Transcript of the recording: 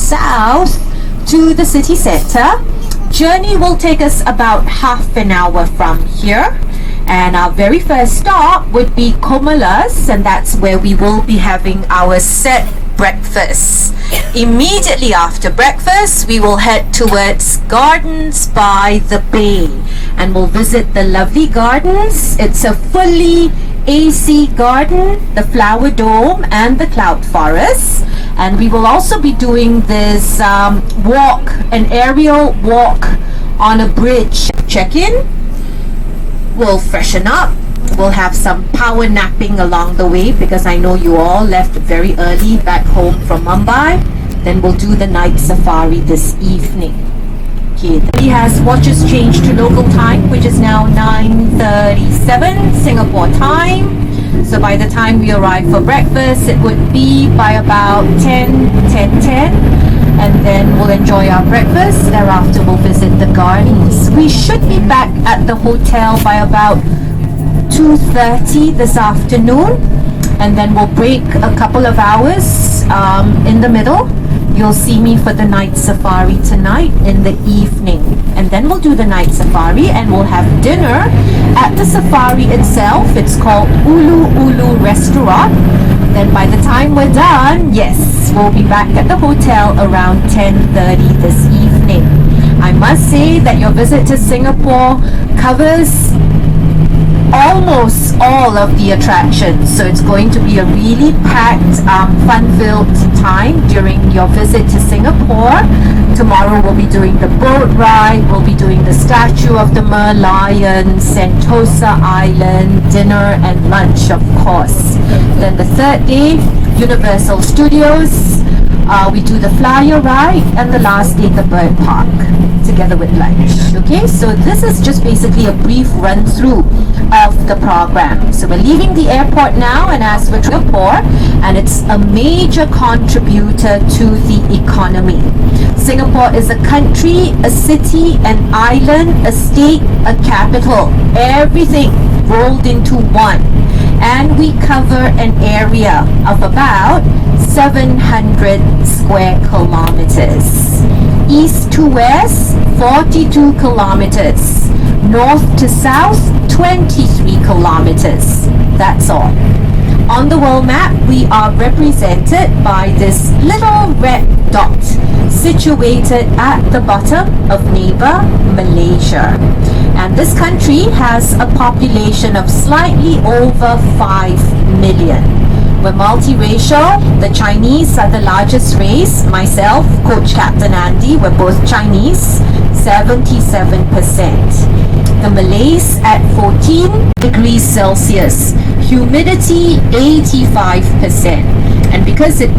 south to the city center. Journey will take us about half an hour from here. And our very first stop would be Komalas, and that's where we will be having our set breakfast. Immediately after breakfast, we will head towards Gardens by the Bay, and we'll visit the lovely gardens. It's a fully AC garden, the Flower Dome and the Cloud Forest. And we will also be doing this walk, an aerial walk on a bridge. Check in. We'll freshen up. We'll have some power napping along the way because I know you all left very early back home from Mumbai. Then we'll do the night safari this evening. Okay, he has watches changed to local time, which is now 9:37 Singapore time. So by the time we arrive for breakfast, it would be by about 10:10. And then we'll enjoy our breakfast. Thereafter, we'll visit the gardens. We should be back at the hotel by about 2:30 this afternoon. And then we'll break a couple of hours in the middle. You'll see me for the night safari tonight in the evening. And then we'll do the night safari and we'll have dinner at the safari itself. It's called Ulu Ulu Restaurant. Then by the time we're done, yes, we'll be back at the hotel around 10:30 this evening. I must say that your visit to Singapore covers almost all of the attractions, so it's going to be a really packed, fun-filled time during your visit to Singapore. Tomorrow we'll be doing the boat ride, we'll be doing the statue of the Merlion, Sentosa Island, dinner and lunch, of course. Then the third day, Universal Studios, we do the flyer ride, and the last day the bird park together with lunch. Okay, so this is just basically a brief run through of the program. So we're leaving the airport now, and as for Singapore, and it's a major contributor to the economy. Singapore is a country, a city, an island, a state, a capital, everything rolled into one. And we cover an area of about 700 square kilometers. East to west, 42 kilometers. North to south, 23 kilometers. That's all. On the world map, we are represented by this little red dot situated at the bottom of neighbor Malaysia. And this country has a population of slightly over 5 million. We're multiracial. The Chinese are the largest race. Myself, Coach Captain Andy, we're both Chinese, 77%. The Malays at 14 degrees Celsius. Humidity 85%. And because it